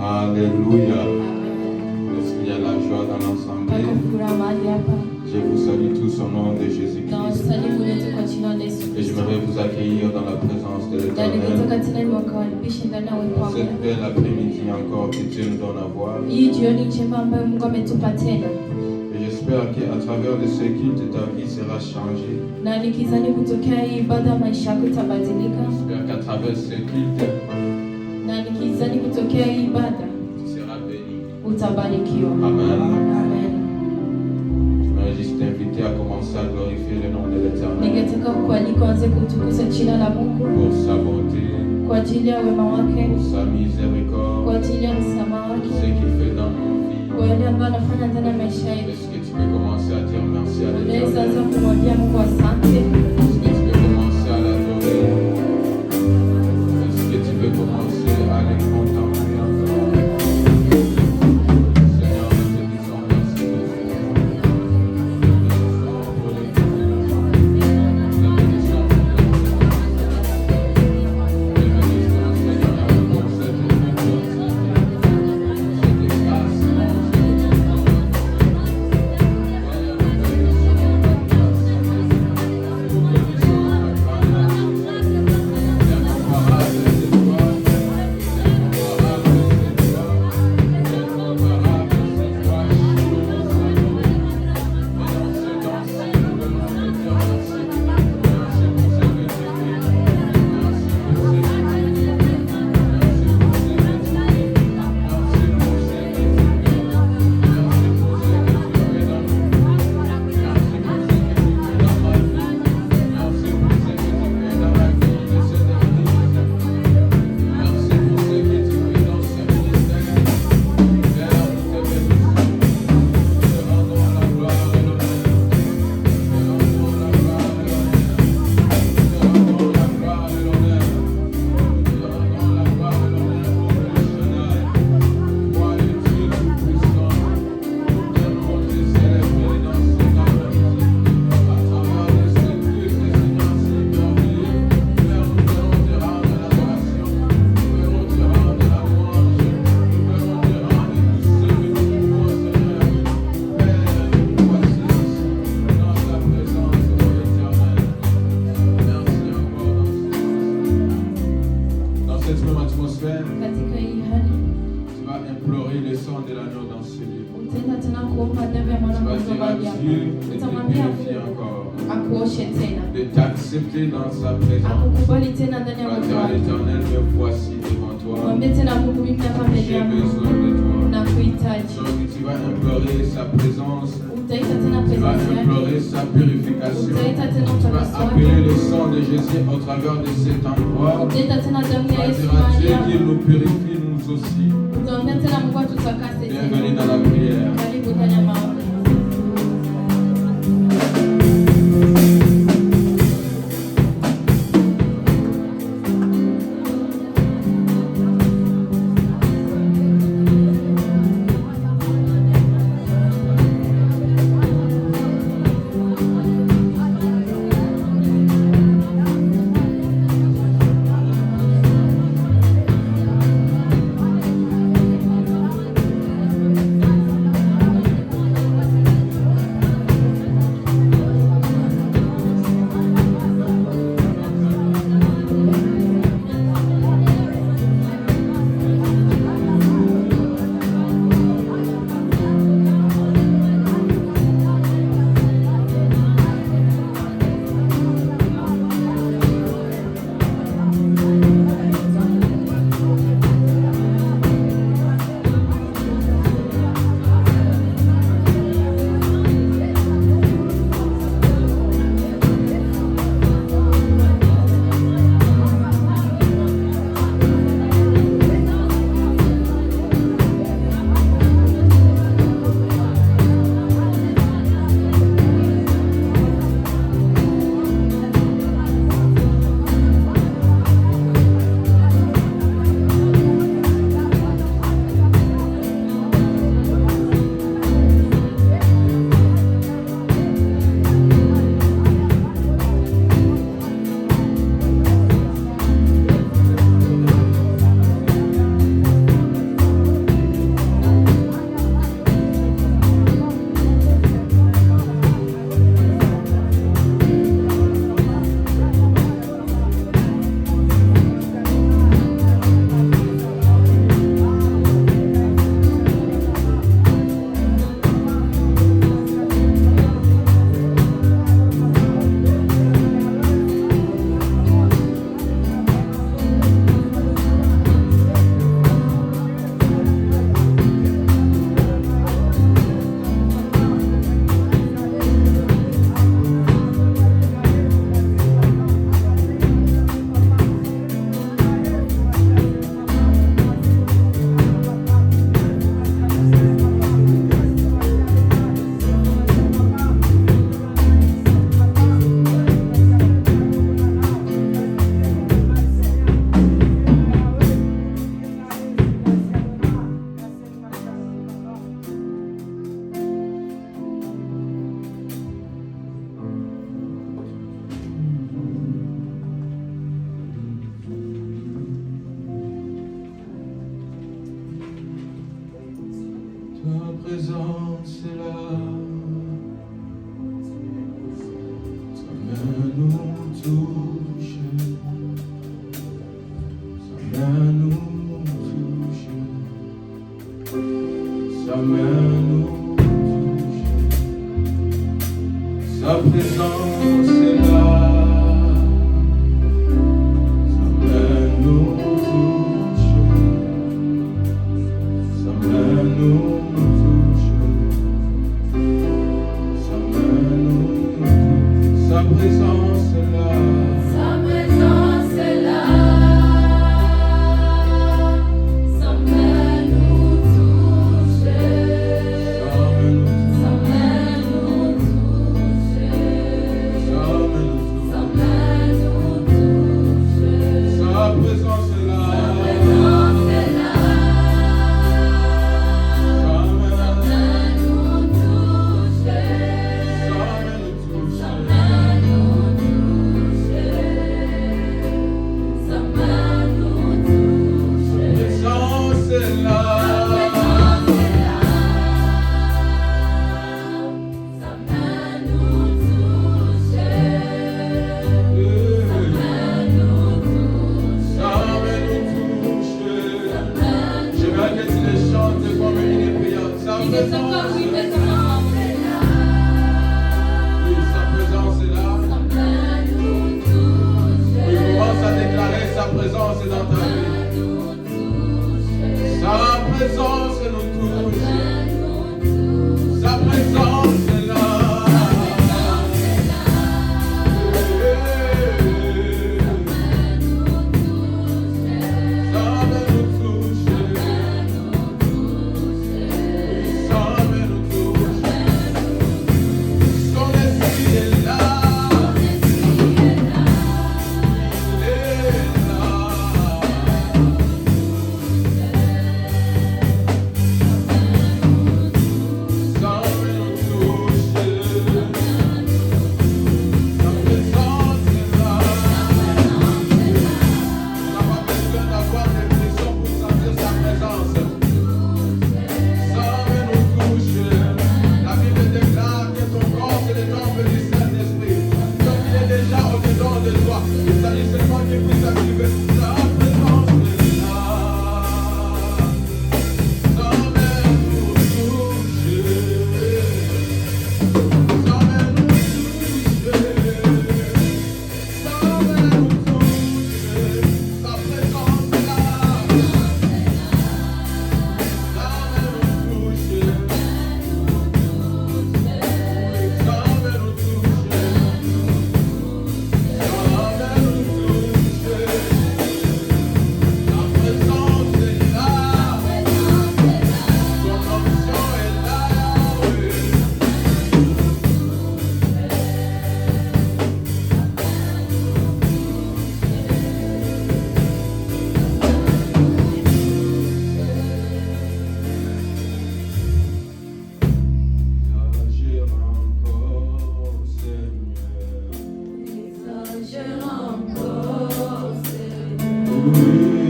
Alléluia. Est-ce qu'il y a la joie dans l'assemblée? Je vous salue tous au nom de Jésus-Christ. Et j'aimerais vous accueillir dans la présence de l'Éternel. Cette belle après-midi encore que Dieu nous donne à voir. Et j'espère qu'à travers de ce culte, ta vie sera changée. J'espère qu'à travers ce culte, tu seras béni. Amen. Je voudrais juste t'inviter à commencer à glorifier le nom de l'Éternel pour sa bonté, pour sa miséricorde, pour ce qu'il fait dans nos vies. Est-ce que tu peux commencer à dire merci à l'Éternel? Est-ce que tu peux commencer à l'adorer? Est-ce que tu peux commencer à le contempler encore? Seigneur, nous te disons merci. De t'accepter dans sa présence. Tu vas dire à l'Éternel, me voici devant toi. J'ai besoin de toi. Donc tu vas implorer sa présence. Tu vas implorer sa purification. Tu vas appeler le sang de Jésus au travers de cet endroit. Tu vas dire à Dieu qu'il nous purifie nous aussi. Bienvenue dans la prière. présence est là. Ta main nous touche. Ta main nous touche. Sa main nous touche. Sa présence est là. Sa main nous touche. Sa main nous touche. Sa main nous touche. Sa présence est là. Sa présence est là. Sa main nous touche. Sa main nous touche. Sa main Sa main nous touche. Sa présence est là. Sa présence est là. Sa Sa main main nous touche. Sa main nous touche. Sa main nous touche. Sa main nous touche. Présence est là. Sa main nous touche. Sa main nous touche. Sa main nous touche. Je vais que tu les chantes comme une prière. Sa présence est là. Oui, sa présence est là. Oui, commence à déclarer sa présence est dans ta vie. Sa présence nous touche. Sa présence est là. Sa main nous touche. Sa main nous touche. Son esprit est là. Il est là. Sa main nous touche. Sa présence est là. On n'a pas besoin d'avoir des pressions pour sentir sa présence. Sa main nous touche. La Bible déclare que ton corps c'est le temple du Saint-Esprit. Donc il est déjà au-dedans de toi. Il s'agit seulement qu'il puisse activer sa présence est là. Sa main nous touche. Sa main nous touche. Sa main nous touche. Sa présence est là. Sa main nous touche. Sa main nous touche.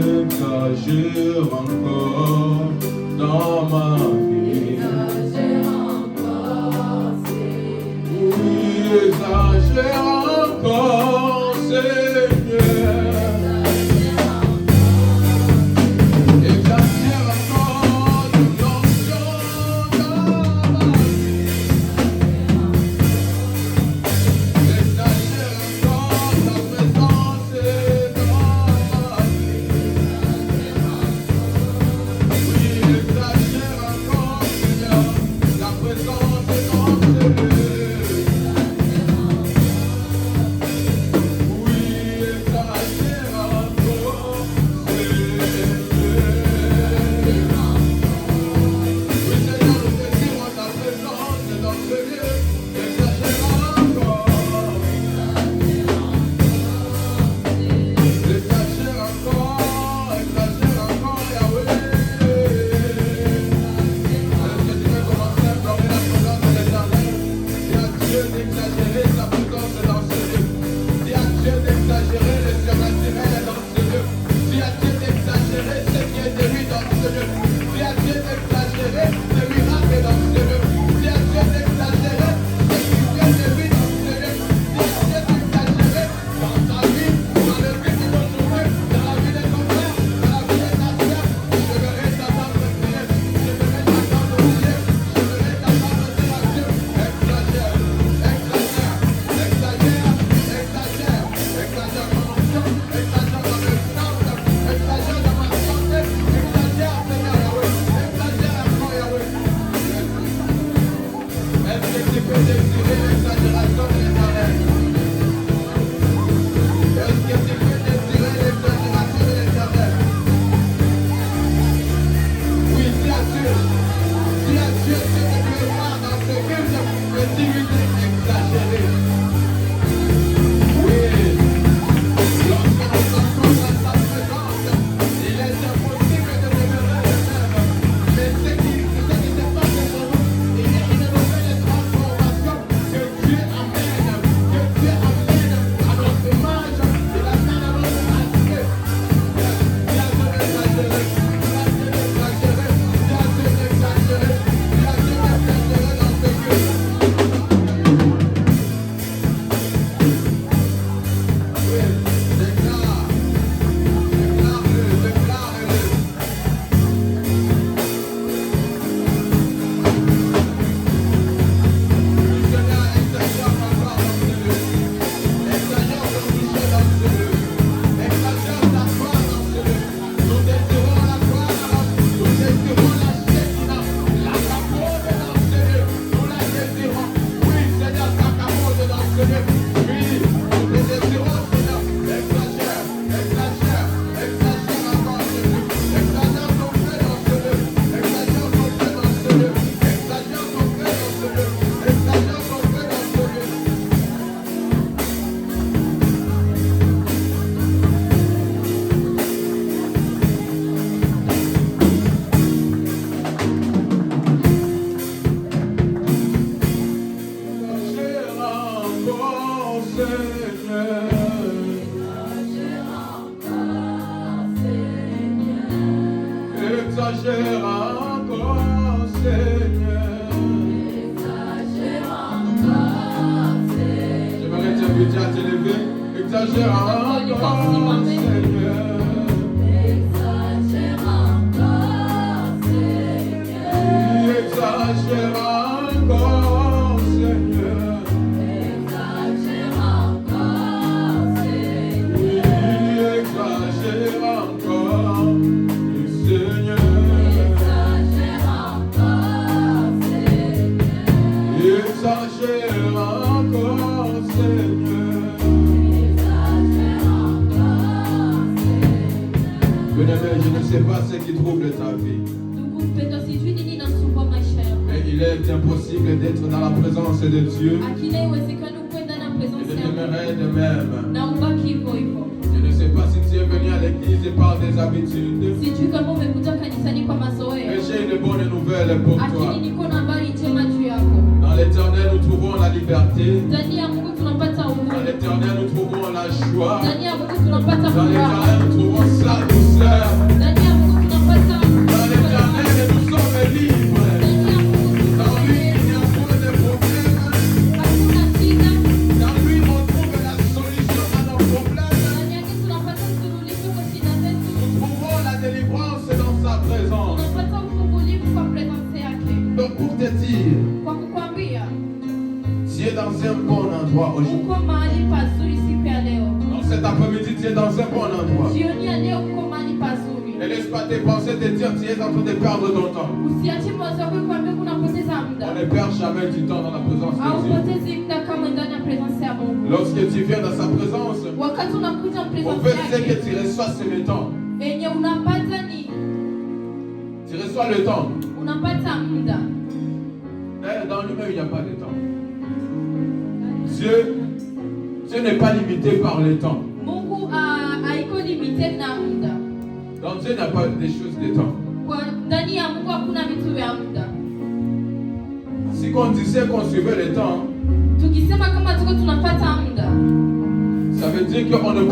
Exagère encore dans ma vie. Oui, exagère encore, Seigneur. Exagère encore de l'onction dans ma vie. Exagère encore ta présence dans ma vie. Oui, exagère encore, Seigneur, ta présence dans ce lieu. Dieu d'exagérer, c'est qui est de lui dans ce lieu. Dis à Dieu d'exagérer, le miracle est dans Exagère encore, Seigneur. J'aimerais t'inviter à t'élever. Exagère encore, Seigneur. Exagère encore, Seigneur. Exagère encore, Seigneur. Exagère encore, Seigneur. Exagère encore, Seigneur. Exagère encore, Seigneur. Exagère encore, Seigneur. Bien-aimé, je ne sais pas ce qui trouble ta vie. Mais il est impossible d'être dans la présence de Dieu. Et de demeurer de même. Je ne sais pas si tu es venu à l'église par des habitudes. Mais j'ai une bonne nouvelle pour toi. Dans l'Éternel, nous trouvons la liberté. Dans l'Éternel, nous trouvons la joie. Dans l'Éternel, nous trouvons sa douceur. Dans l'Éternel, nous sommes libres. Dans lui, il n'y a point de problème. Dans lui, on trouve la solution à nos problèmes. Nous trouvons la délivrance dans sa présence. Donc pour te dire, tu es dans un bon endroit aujourd'hui. Dans cet après-midi, tu es dans un bon endroit. Ne laisse pas tes pensées te dire tu es en train de perdre ton temps. On ne perd jamais du temps dans la présence de Dieu. Lorsque tu viens dans sa présence, on veut dire que tu reçois le temps. Tu reçois le temps. Dans lui-même, il n'y a pas de temps. Dieu n'est pas limité par le temps. Dans Dieu n'a pas des choses de temps. Si on disait qu'on suivait le temps, ça veut dire qu'on ne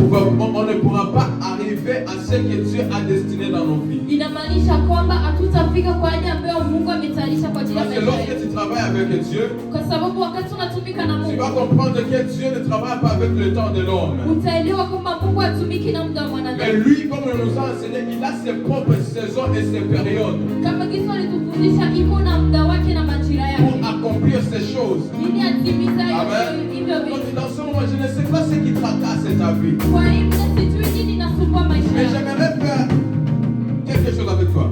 pourra pas arriver à ce que Dieu a destiné dans nos vies. Parce que lorsque tu travailles avec Dieu, tu vas comprendre que Dieu ne travaille pas avec le temps de l'homme. Mais lui, comme il nous a enseigné, il a ses propres saisons et ses périodes pour accomplir ces choses. Amen. Donc, dans ce moment, je ne sais pas ce qui tracasse ta vie. Mais j'aimerais faire quelque chose avec toi.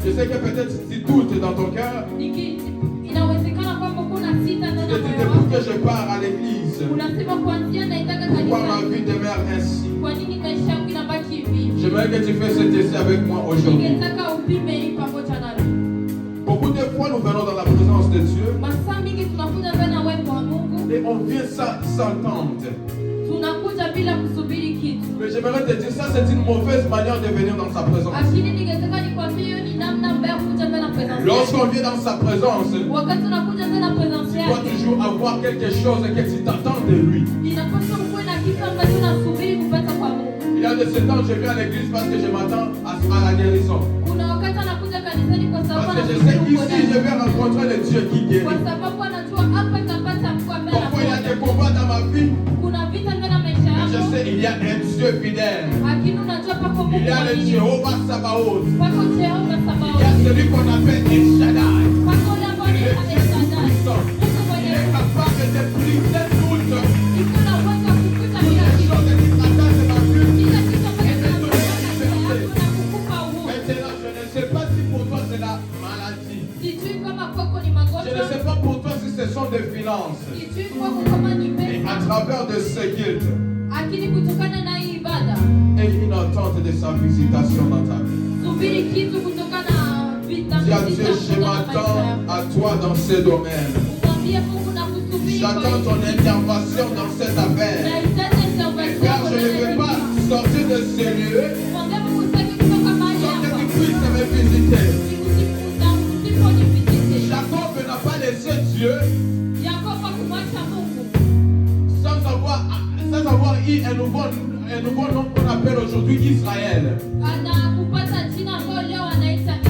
Je sais que peut-être tu doutes dans ton cœur. Je te dis depuis que je pars à l'église, pourquoi ma vie demeure ainsi? J'aimerais que tu fasses cet essai avec moi aujourd'hui. Beaucoup de fois nous venons dans la présence de Dieu et on vient sans attendre. Mais j'aimerais te dire, ça c'est une mauvaise manière de venir dans sa présence. Lorsqu'on vient dans sa présence, tu dois toujours avoir quelque chose que tu t'attends de lui. Il y a de ce temps, je viens à l'église parce que je m'attends à la guérison. Parce que je sais qu'ici, je vais rencontrer le Dieu qui guérit. Parfois, il y a des combats dans ma vie. Mais je sais qu'il y a un Dieu fidèle. Il y a le Jéhovah Sabaoth. Il y a celui qu'on appelle El Shaddai. Il est Dieu tout-puissant. Il est capable de briser toutes les choses qui attachent ma vie et de donner la liberté. Maintenant, je ne sais pas si pour toi c'est la maladie. Je ne sais pas pour toi si ce sont des finances. Et à travers de ce guilt et une attente de sa visitation dans ta vie. Dis à Dieu, je m'attends à toi dans ce domaine. J'attends ton intervention dans cette affaire. Car je ne veux pas sortir de ce lieu sans que tu puisses me visiter. Jacob n'a pas laissé Dieu sans avoir eu un nouveau nom qu'on appelle aujourd'hui Israël.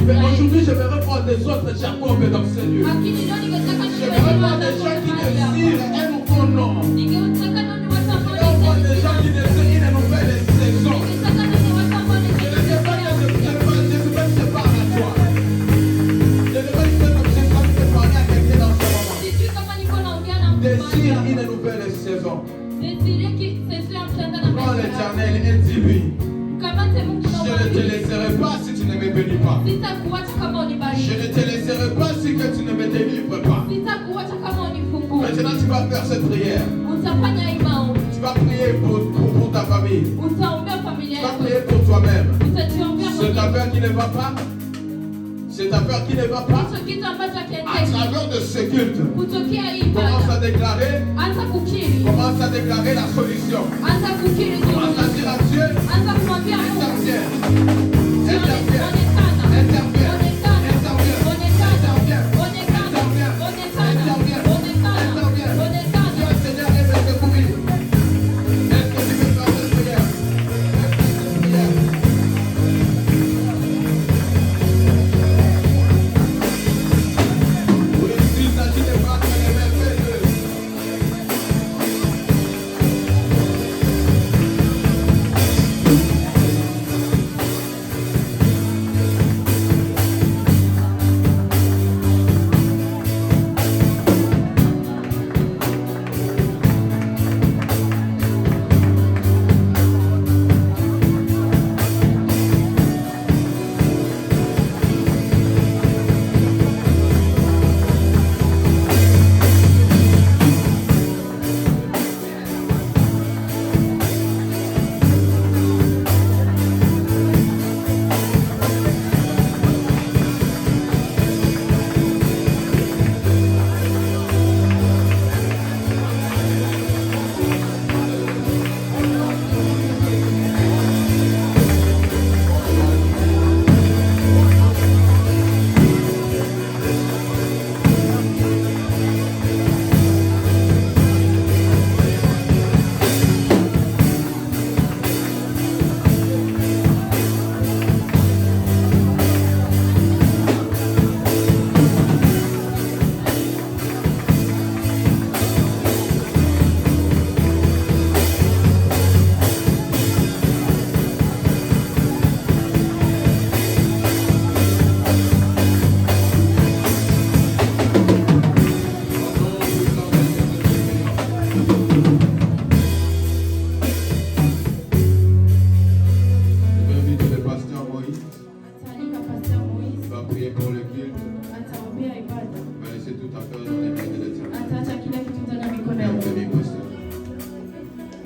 Mais aujourd'hui, je vais reprendre des autres Jacob dans ce lieu. Je vais reprendre des gens qui désirent un nouveau nom. Je vais reprendre des gens qui désirent une nouvelle saison. Je ne sais pas que je te parle à toi. Je ne sais pas comme je suis en train de te parler à quelqu'un dans ce moment. Désire une nouvelle saison. Prends l'Éternel et dis-lui. Je ne te laisserai pas si tu ne me bénis pas. Je ne te laisserai pas si que tu ne me délivres pas. Maintenant tu vas faire cette prière. Tu vas prier pour ta famille. Tu vas prier pour toi-même. C'est ta peur qui ne va pas. C'est ta peur qui ne va pas. À travers de ce culte, commence à déclarer la solution. Commence à dire à Dieu, interviens.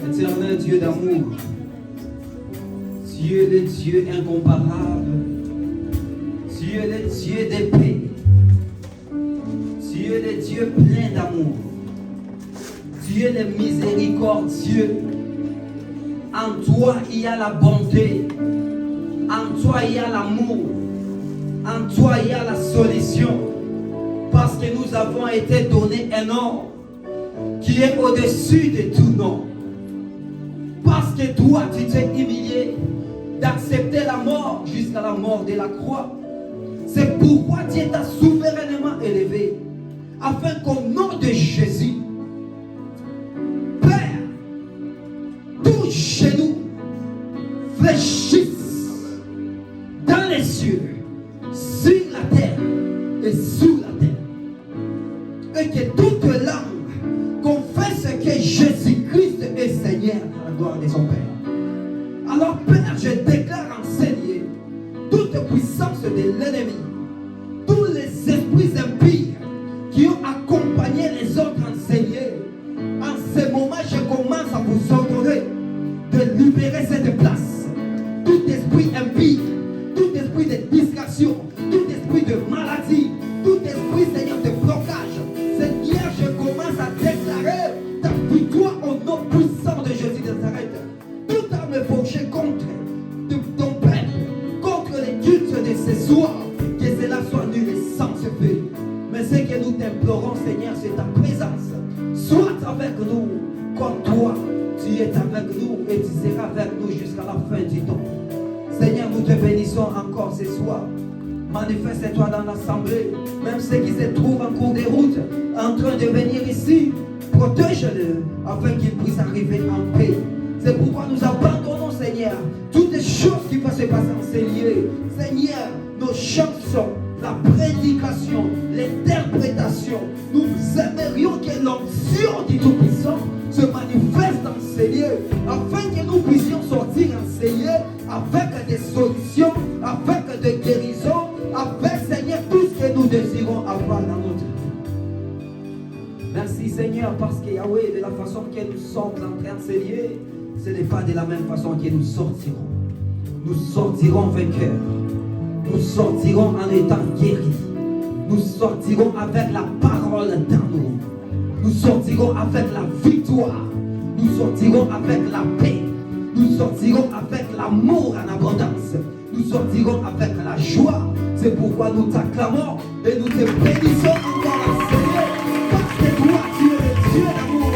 Éternel Dieu d'amour, Dieu le Dieu incomparable, Dieu le Dieu de paix, Dieu le Dieu plein d'amour, Dieu le miséricordieux. En toi il y a la bonté, en toi il y a l'amour, en toi il y a la solution, parce que nous avons été donné un nom qui est au-dessus de tout nom. Parce que toi, tu t'es humilié d'accepter la mort jusqu'à la mort de la croix. C'est pourquoi Dieu t'a souverainement élevé, afin qu'au nom de Jésus, Père, tous genoux fléchissent dans les cieux, sur la terre et sous la terre. Et que toute langue confesse que Jésus-Christ est Seigneur à la gloire de son Père. Alors Père, je déclare enseigner toute puissance de l'ennemi, tous les esprits impies qui ont accompagné les autres enseignés. En ce moment, je commence à vous ordonner de libérer cette place. Tout esprit impie, tout esprit de distraction, tout esprit de maladie, tout esprit, Seigneur, de blocage. Seigneur, je commence à déclarer ta victoire au nom puissant de Jésus de Nazareth. Toute arme forgée contre ton peuple, contre les cultes de ce soir, que cela soit nul et sans effet. Mais ce que nous t'implorons, Seigneur, c'est ta présence. Sois avec nous, comme toi, tu es avec nous et tu seras avec nous jusqu'à la fin du temps. Seigneur, nous te bénissons encore ce soir. Manifeste-toi dans l'assemblée. Même ceux qui se trouvent en cours de route, en train de venir ici, protège-les afin qu'ils puissent arriver en paix. C'est pourquoi nous abandonnons, Seigneur, toutes les choses qui peuvent se passer en ces lieux. Seigneur, nos chansons, la prédication, l'interprétation, nous aimerions que l'onction du Tout-Puissant se manifeste dans ces lieux, afin que nous puissions sortir en ces lieux avec des solutions, avec des guérisons, avec, Seigneur, tout ce que nous désirons avoir dans notre vie. Merci, Seigneur, parce que Yahweh, de la façon que nous sommes en train de se lier, ce n'est pas de la même façon que nous sortirons. Nous sortirons vainqueurs. Nous sortirons en étant guéris. Nous sortirons avec la parole dans nous. Nous sortirons avec la victoire. Nous sortirons avec la paix. Nous sortirons avec l'amour en abondance. Nous sortirons avec la joie. C'est pourquoi nous t'acclamons et nous te bénissons encore à Seigneur. Parce que toi, tu es le Dieu d'amour.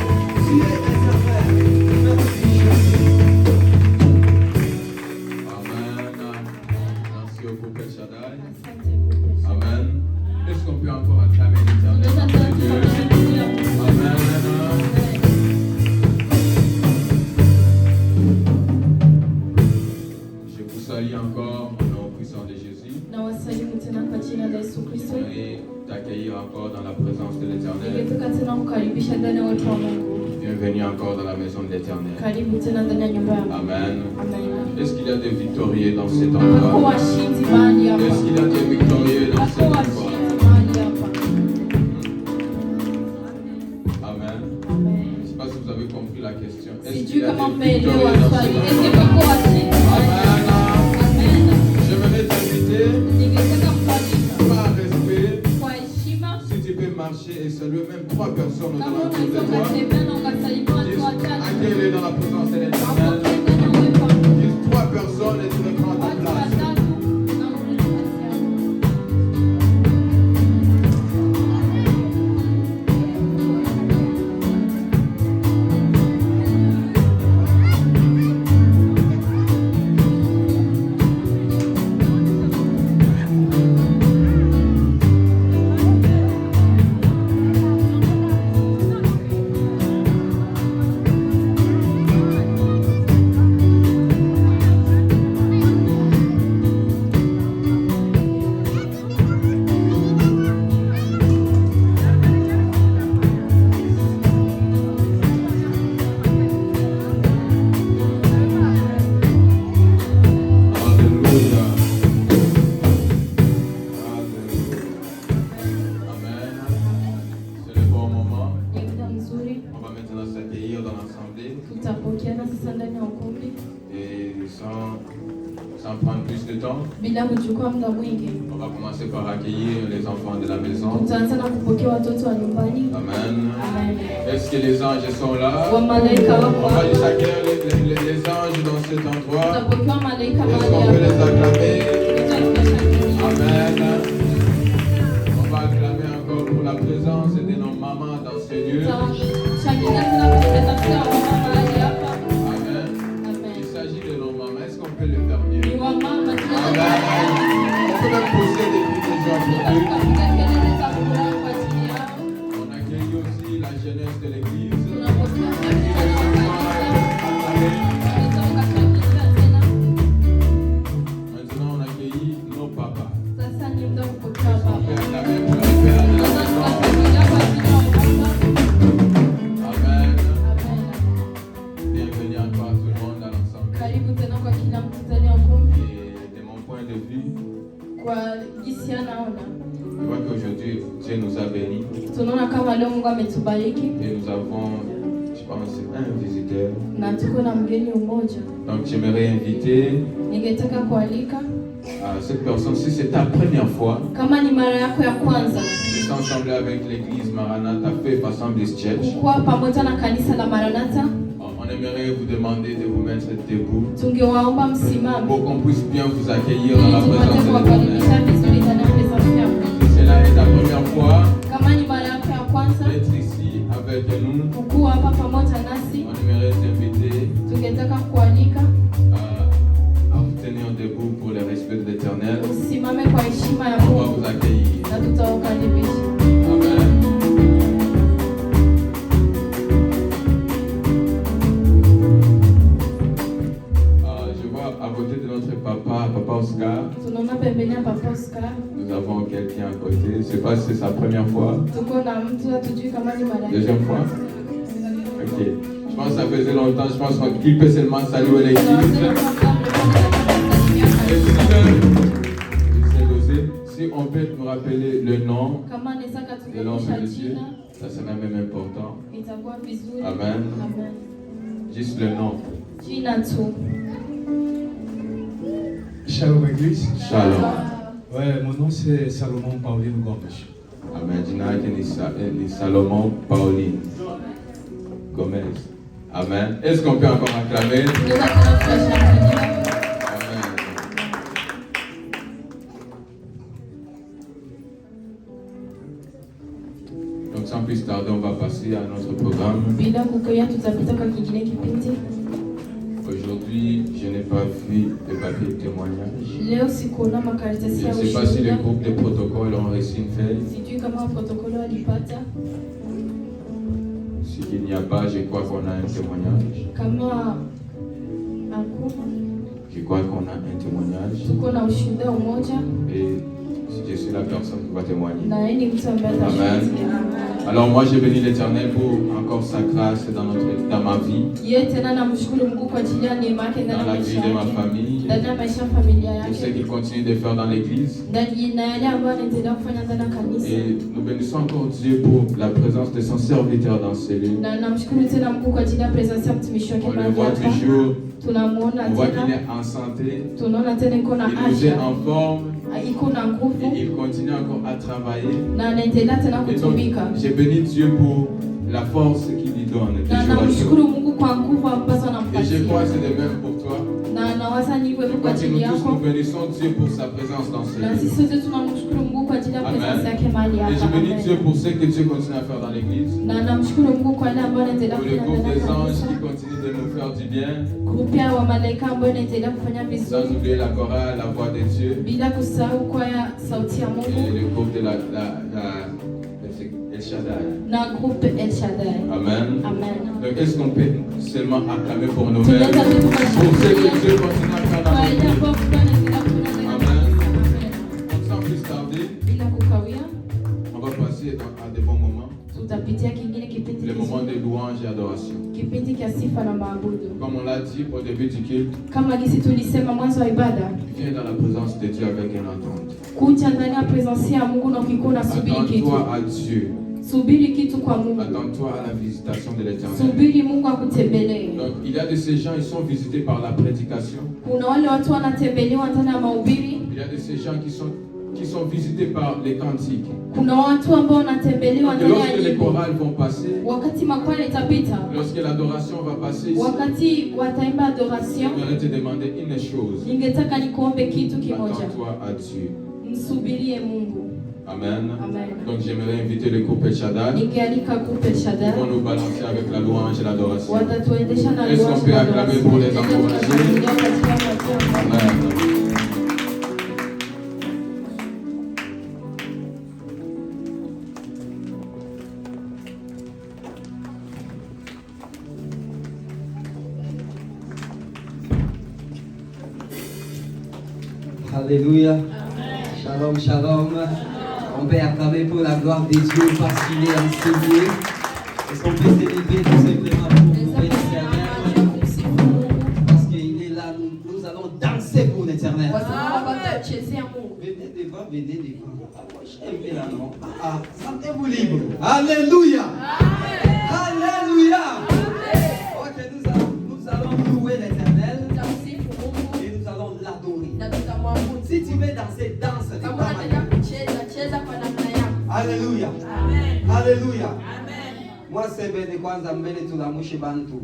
Tu es éternel. Merci Jésus. Amen. Est-ce qu'on peut encore acclamer l'Éternel? Amen. Je vous salue encore au nom puissant de Jésus. J'aimerais t'accueillir encore dans la présence de l'Éternel. Bienvenue encore dans la maison de l'Éternel. Amen. Est-ce qu'il y a des victorieux dans cet endroit? Est-ce qu'il y a des victorieux dans cet endroit? Amen. Je ne sais pas si vous avez compris la question. Est-ce qu'il y a des victorieux dans cet endroit? Amen. J'aimerais t'inviter par respect, si tu peux marcher et saluer même 3 personnes dans la tour de toi. Accueille-les dans la présence de l'Éternel. 3 personnes et tu les prends à ta place. On va commencer par accueillir les enfants de la maison. Amen. Est-ce que les anges sont là? On va les accueillir les anges dans cet endroit. Est-ce qu'on peut les acclamer? Amen. On va acclamer encore pour la présence de nos mamans dans ce lieu. Il s'agit de nos mamans. Est-ce qu'on peut le faire mieux? Amen. On peut même pousser des cris de joie pour eux. On accueille aussi la jeunesse de l'église. Maintenant, on accueille nos papas. On peut acclamer pour les pères de la maison. Amen. Bienvenue encore à tout le monde dans l'ensemble. De vue. Je vois qu'aujourd'hui Dieu nous a bénis. Et nous avons, je pense, un visiteur. Donc j'aimerais inviter cette personne, si c'est ta première fois, de s'assembler avec l'église Maranatha Faith Assemblies Church. On aimerait vous demander de vous mettre debout pour qu'on puisse bien vous accueillir dans la présence de l'Éternel. Si cela est la première fois d'être ici avec nous, on aimerait t'inviter à vous tenir debout pour le respect de l'Éternel. Nous avons quelqu'un à côté. Je ne sais pas si c'est sa première fois. Deuxième fois. Ok. Je pense que ça faisait longtemps. Je pense qu'il peut seulement saluer l'église. Si on peut nous rappeler le nom de l'homme de Dieu, ça serait même important. Amen. Juste le nom. Shalom Église. Shalom. Ouais, mon nom c'est Salomon Pauline Gomes. Amen. Ni Salomon Pauline Gomez. Amen. Est-ce qu'on peut encore acclamer? Amen. Donc sans plus tarder, on va passer à notre programme. Aujourd'hui, je n'ai pas vu de papier de témoignage. Je ne sais pas si le groupe de protocole ont reçu une feuille. S'il n'y a pas, je crois qu'on a un témoignage. Je crois qu'on a un témoignage. Et je suis la personne qui va témoigner. Amen. Alors moi j'ai béni l'Éternel pour encore sa grâce dans ma vie, dans la vie de ma famille, tout ce qu'il continue de faire dans l'église. Et nous bénissons encore Dieu pour la présence de son serviteur dans ces lieux. On le voit toujours, on voit qu'il est en santé, il nous est en forme. Et il continue encore à travailler. Et donc, j'ai béni Dieu pour la force qu'il lui donne. Et je crois que c'est le même pour toi. Quand nous tous nous bénissons Dieu pour sa présence dans ce lieu. Amen. Et je bénis Dieu pour ce que Dieu continue à faire dans l'église. Pour le groupe des anges qui continue de nous faire du bien. Sans oublier la chorale, la voix de Dieu. Et le groupe de El Shaddai. Amen. Donc est-ce qu'on peut seulement acclamer pour nous-mêmes, pour ce que Dieu continue à faire dans notre vie. Amen. Sans plus tarder, on va passer à des bons moments. Le moment de louange et adoration. Comme on l'a dit au début du culte, viens dans la présence de Dieu avec une attente. Attends-toi à Dieu. Attends-toi à la visitation de l'Éternel. Donc il y a de ces gens, ils sont visités par la prédication. Il y a de ces gens qui sont visités par les cantiques. Lorsque les chorales vont passer, lorsque l'adoration va passer ici, j'aimerais te demander une chose. Attends-toi à Dieu. Amen. Donc j'aimerais inviter le groupe El Shaddai. Ils vont nous balancer avec la louange et l'adoration. Est-ce qu'on peut acclamer pour les encourager? Amen. Alléluia. Shalom, shalom. On peut acclamer pour la gloire de Dieu parce qu'il est enseigné. Est-ce qu'on peut célébrer tout simplement pour l'Éternel? Parce qu'il est là, nous allons danser pour l'Éternel. Venez devant, venez devant. J'aime là, non? Sentez-vous libre. Alléluia. Alléluia. Ok, nous allons louer l'Éternel et nous allons l'adorer. Si tu veux danser, danse. Alléluia. Alléluia. Moi c'est bene kwanza mbele tunamushi bantu.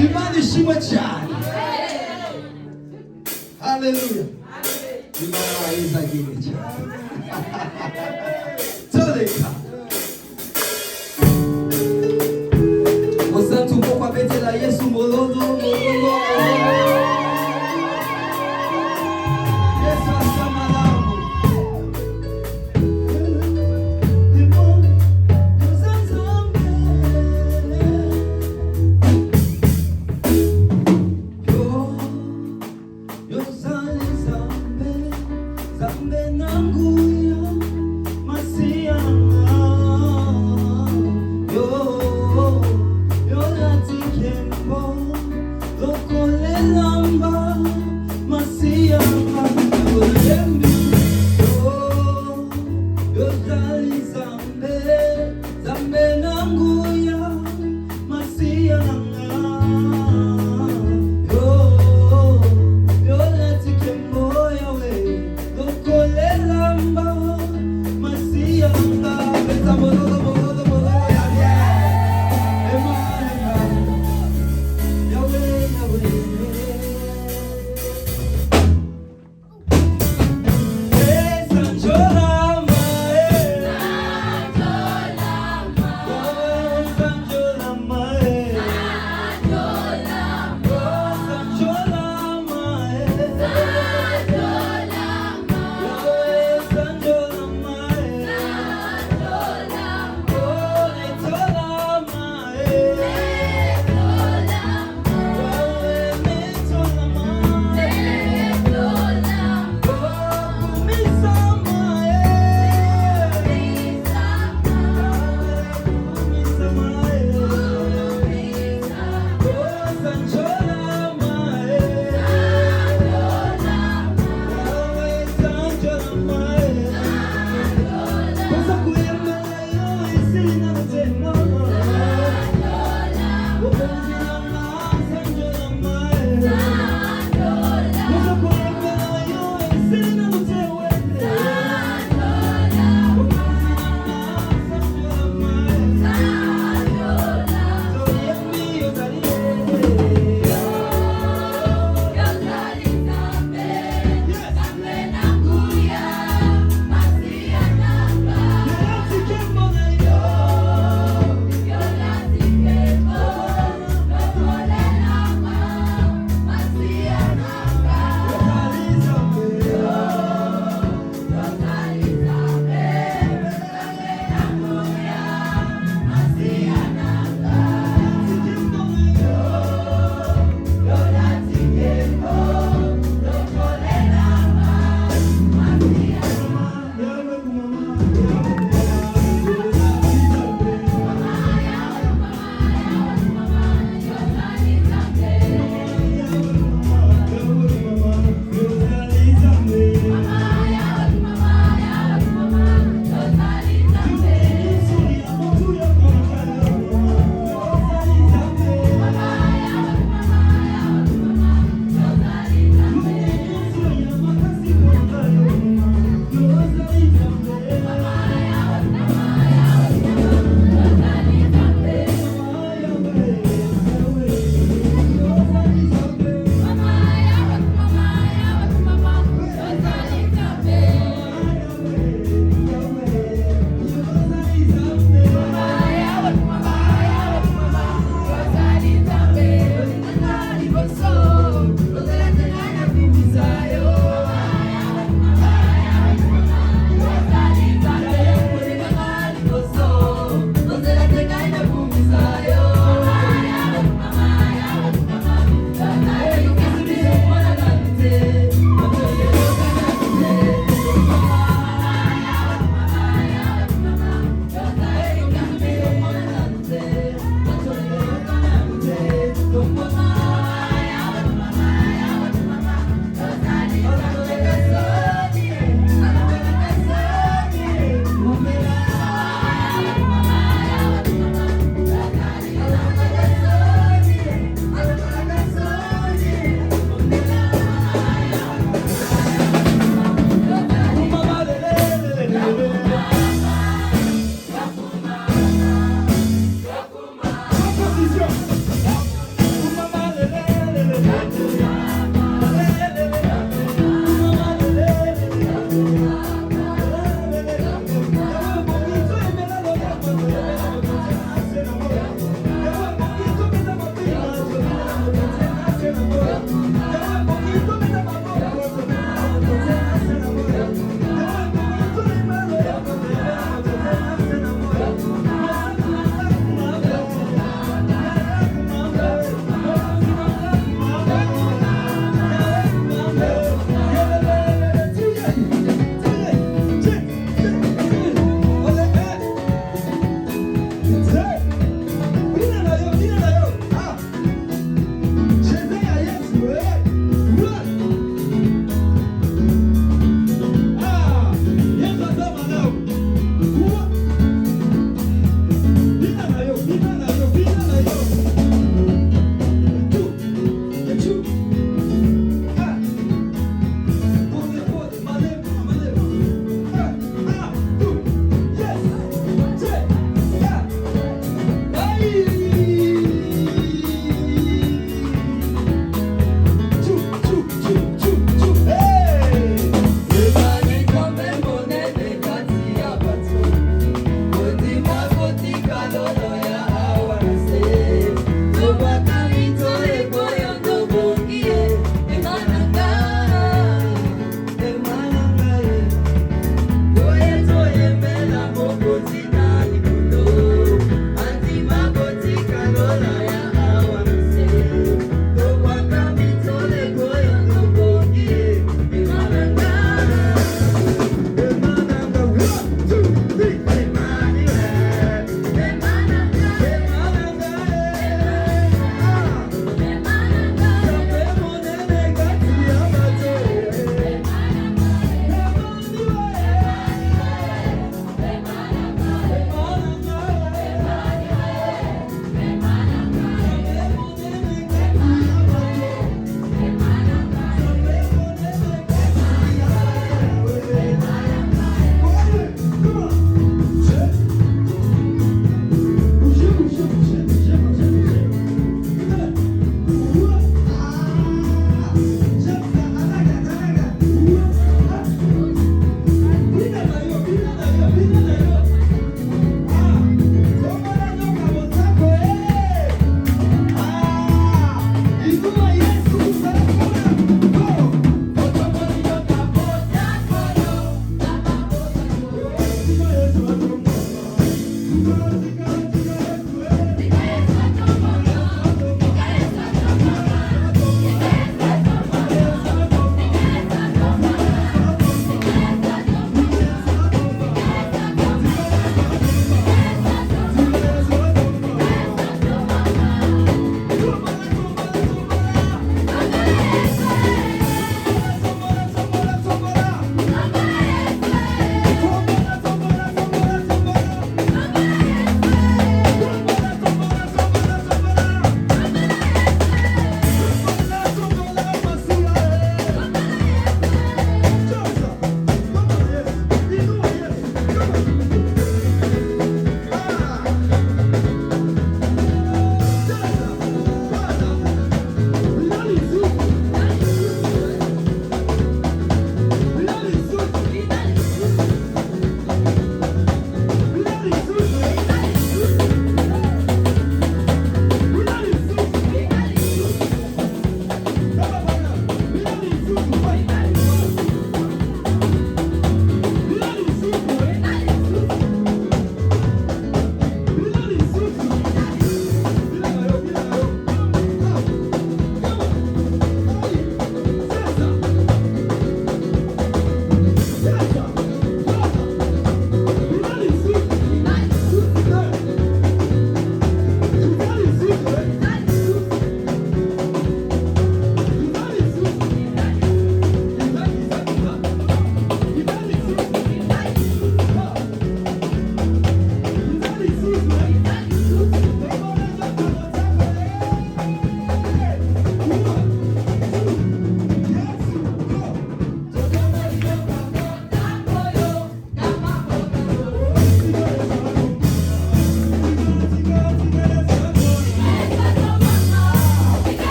Imani shimo chani. Hallelujah. Imani waiza gile chani. Toleka. Osa tuko kwa bete la Yesu mololo. Yesu asamalangu.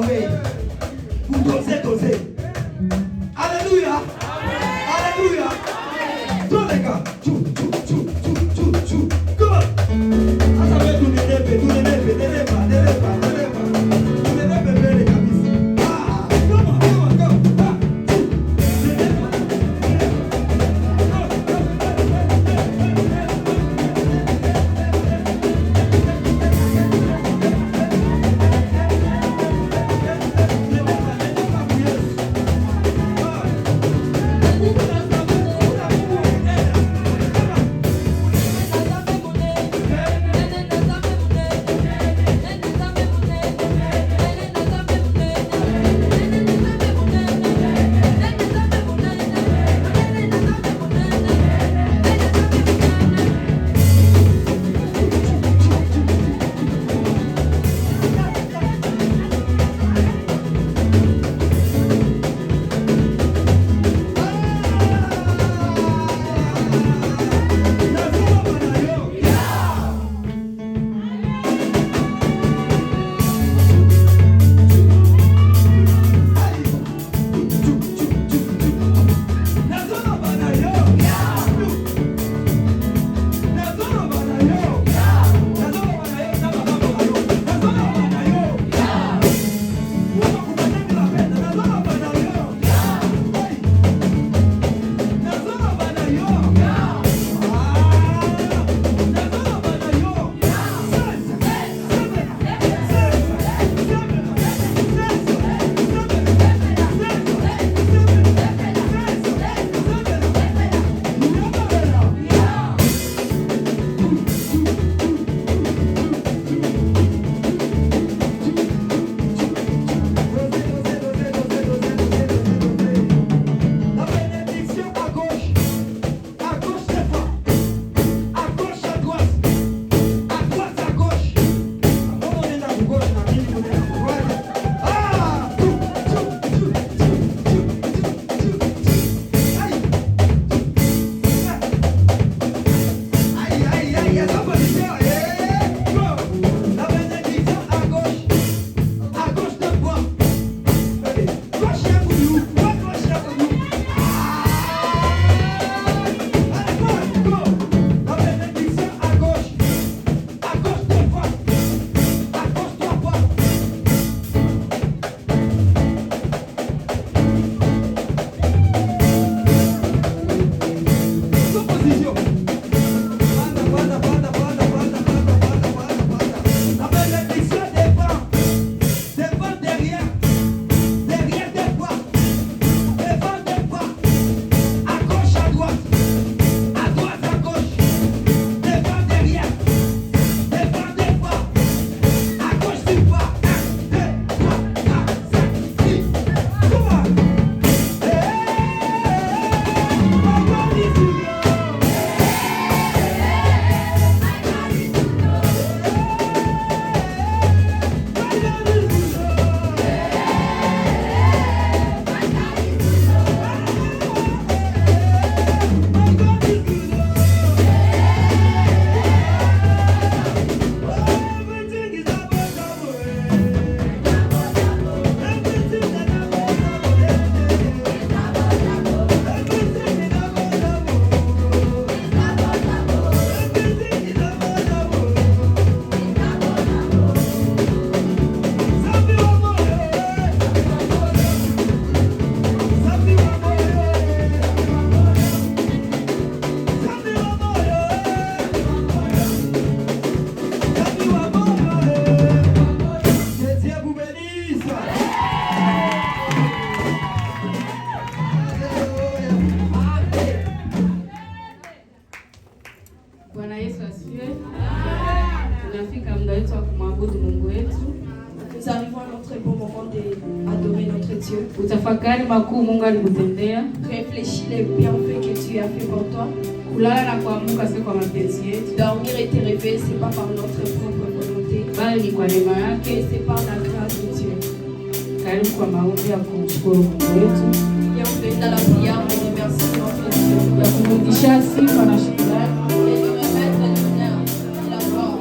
oui. Vous dosez. Alléluia. Alléluia. Tous les gars. Tchou. Comment? Ah, ça va tout les Utafakari makuu Mungu alikutendea. Réfléchis les bienfaits que tu as fait pour toi. Kulala na kuamka si kwa mapenzi yetu. Dormir et te réveiller, c'est pas par notre propre volonté, bali ni kwa neema yake, c'est par la grâce de Dieu. Karibu kwa maombi ya kumshukuru Mungu wetu. Bienvenue dans la prière de remercier notre Dieu. Ya kumrudishia sifa na shukrani. Et de remettre l'honneur et la gloire.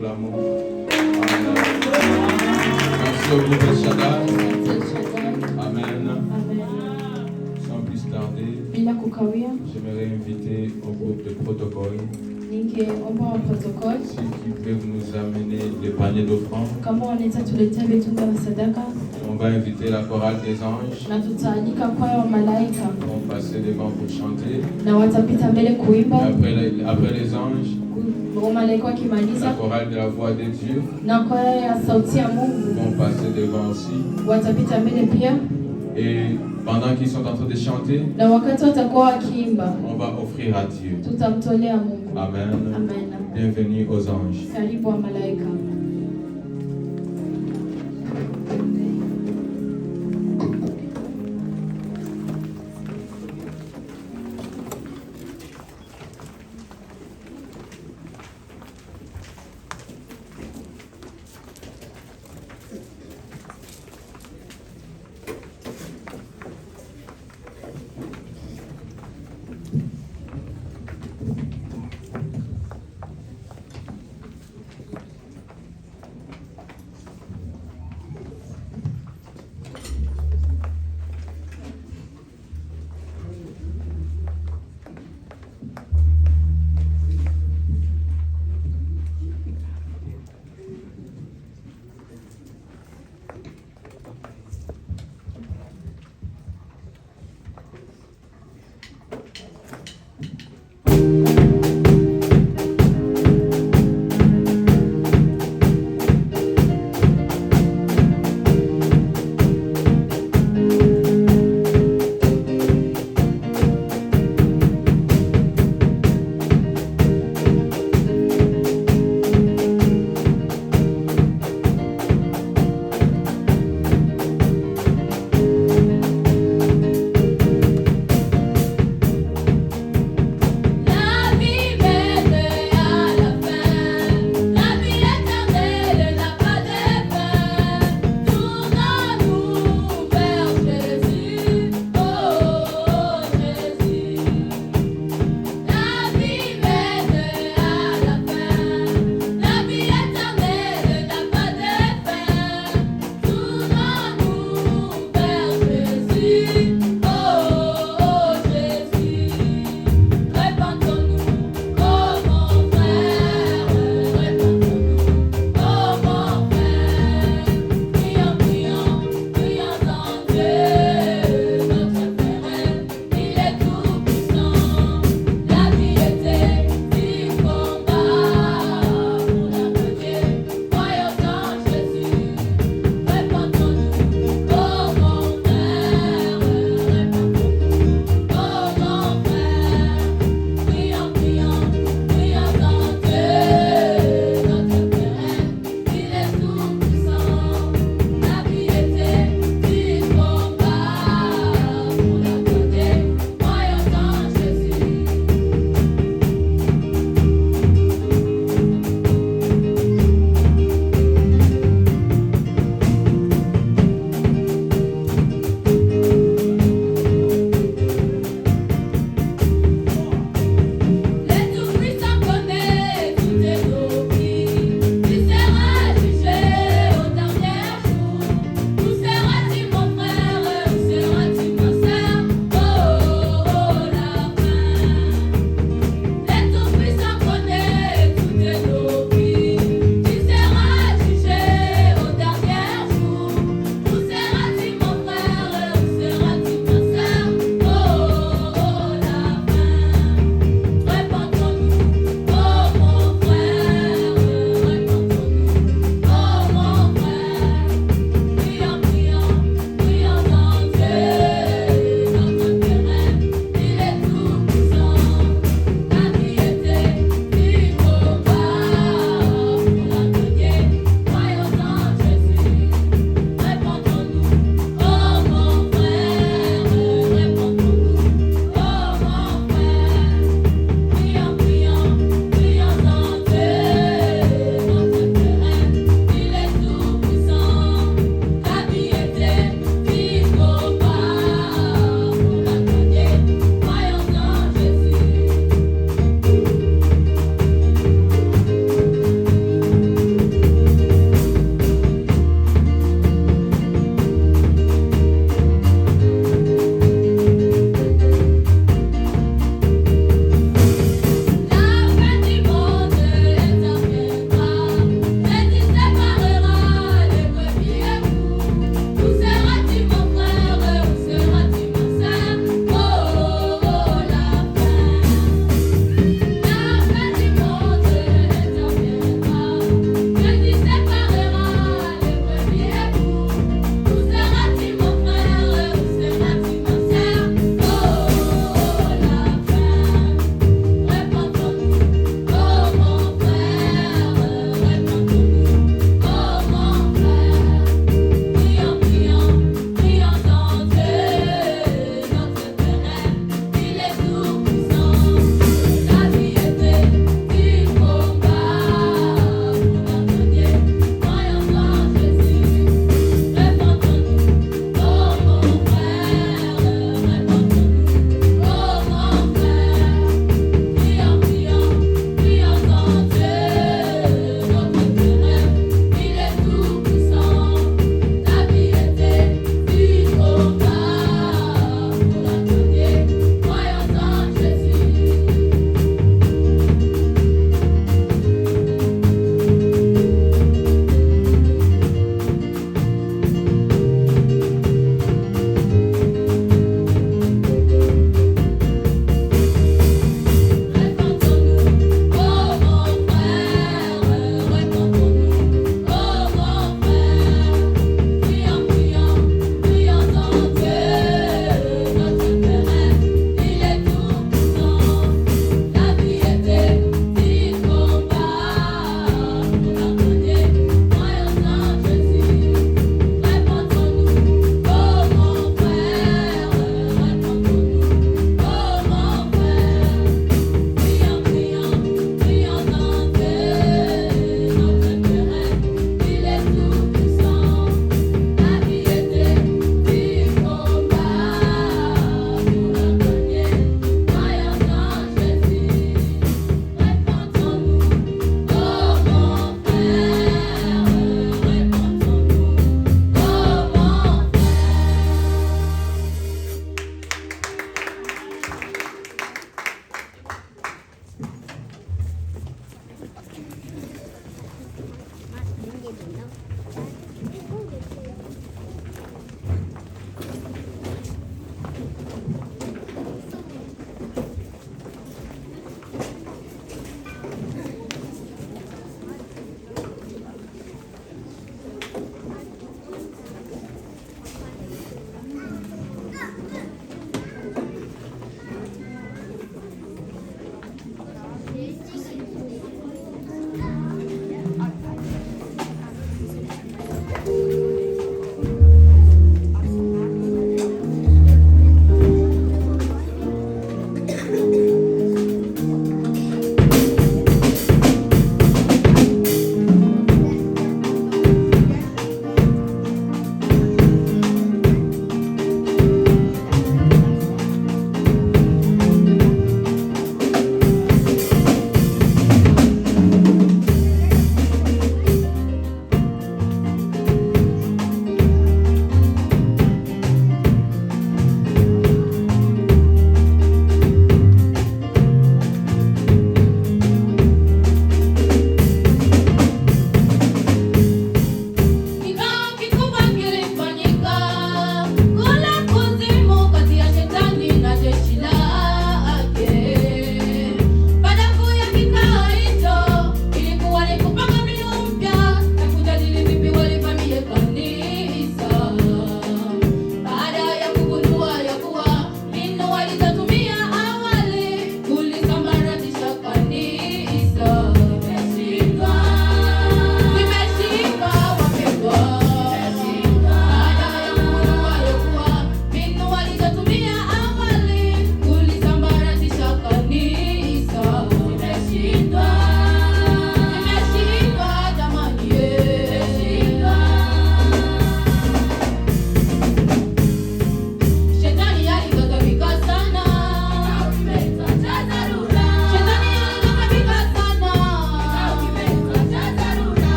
l'acclamons. Amen. Merci au groupe El Shaddai. Amen. Sans plus tarder, j'aimerais inviter au groupe de protocole qui peuvent nous amener des paniers d'offrandes. On va inviter la chorale des anges. On va passer devant pour chanter. Après les anges, la chorale de la voix de Dieu vont passer devant aussi. Et pendant qu'ils sont en train de chanter, on va offrir à Dieu. Amen. Bienvenue aux anges.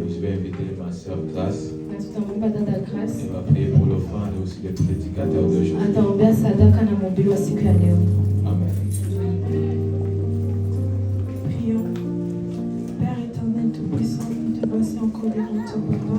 Je vais inviter ma sœur Grace. Elle va prier pour l'offrande et aussi les prédicateurs d'aujourd'hui. Amen. Prions. Père éternel tout-puissant, nous te voici encore devant toi, papa.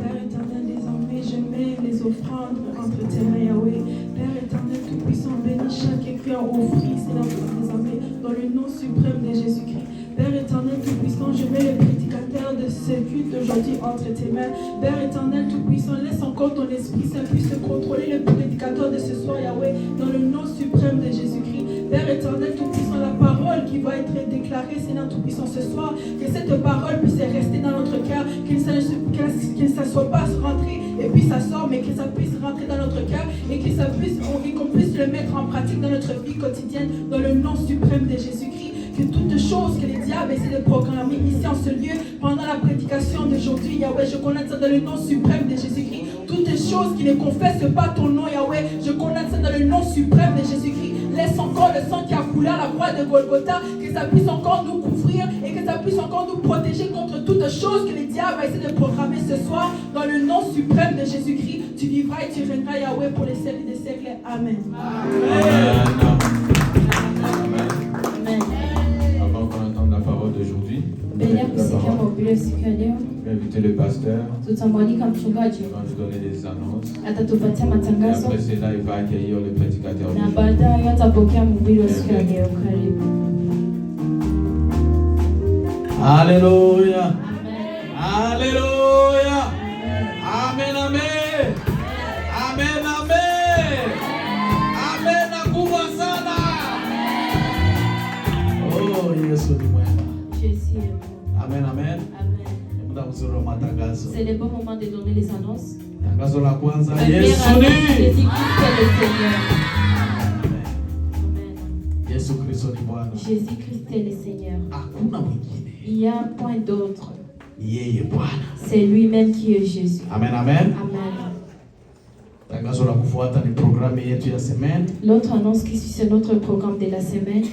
Père éternel, désormais je mets les offrandes entre tes mains, Yahweh. Père éternel tout-puissant, bénis chaque qui a offert, Seigneur, désormais, dans le nom suprême de Jésus-Christ. Père éternel tout-puissant, je mets les prédicateurs de ce culte aujourd'hui entre tes mains. Père éternel tout-puissant, laisse encore ton Esprit Saint puisse contrôler le prédicateur de ce soir, Yahweh, dans le nom suprême de Jésus-Christ. Père éternel tout-puissant, la parole qui va être déclarée, Seigneur tout-puissant, ce soir, que cette parole puisse rester dans notre cœur, qu'il ne soit pas rentré et puis ça sort, mais que ça puisse rentrer dans notre cœur et qu'on puisse le mettre en pratique dans notre vie quotidienne, dans le nom suprême de Jésus-Christ. Que toutes choses que les diables essaient de programmer ici en ce lieu, pendant la prédication d'aujourd'hui, Yahweh, je connais ça dans le nom suprême de Jésus-Christ. Toutes choses qui ne confessent pas ton nom, Yahweh, je connais ça dans le nom suprême de Jésus-Christ. Laisse encore le sang qui a coulé à la croix de Golgotha, que ça puisse encore nous couvrir et que ça puisse encore nous protéger contre toutes choses que les diables essaient de programmer ce soir, dans le nom suprême de Jésus-Christ. Tu vivras et tu régneras, Yahweh, pour les siècles des siècles. Amen. Amen. D'aujourd'hui. Je vais inviter le pasteur. Il va nous donner des annonces. Et après cela, il va accueillir le prédicateur. Alléluia. Alléluia. Amen, amen. Amen, amen. Amen, nakubwa sana. Oh, Yesu ni mwema. Amen, amen. C'est le bon moment de donner les annonces. Tangazo la kwanza, Yesu ni Yesu Kristo ni Bwana. Jésus-Christ est le Seigneur. Hakuna mwingine. Il y a point d'autre. Yeye Bwana. C'est lui-même qui est Jésus. Amen, amen. Amen. Tangazo la kufuata ni programu yetu ya semaine. L'autre annonce qui suit, c'est notre programme de la semaine.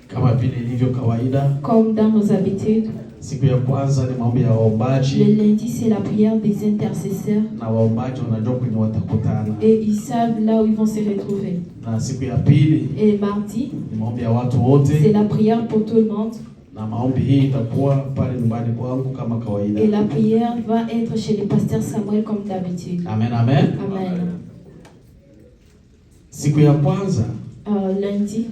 Kama vile ilivyo kawaida. Comme dans nos habitudes. Siku ya kwanza ni maombi ya waombaji. Le lundi, c'est la prière des intercesseurs. Na waombaji wanajua kwenye watakutana. Et ils savent là où ils vont se retrouver. Na siku ya pili. Et mardi, ni maombi ya watu wote. C'est la prière pour tout le monde. Na maombi hii itakuwa pale nyumbani kwangu kama kawaida. Et la prière va être chez le pasteur Samuel comme d'habitude. Amen, amen. Amen. Siku ya kwanza. Lundi.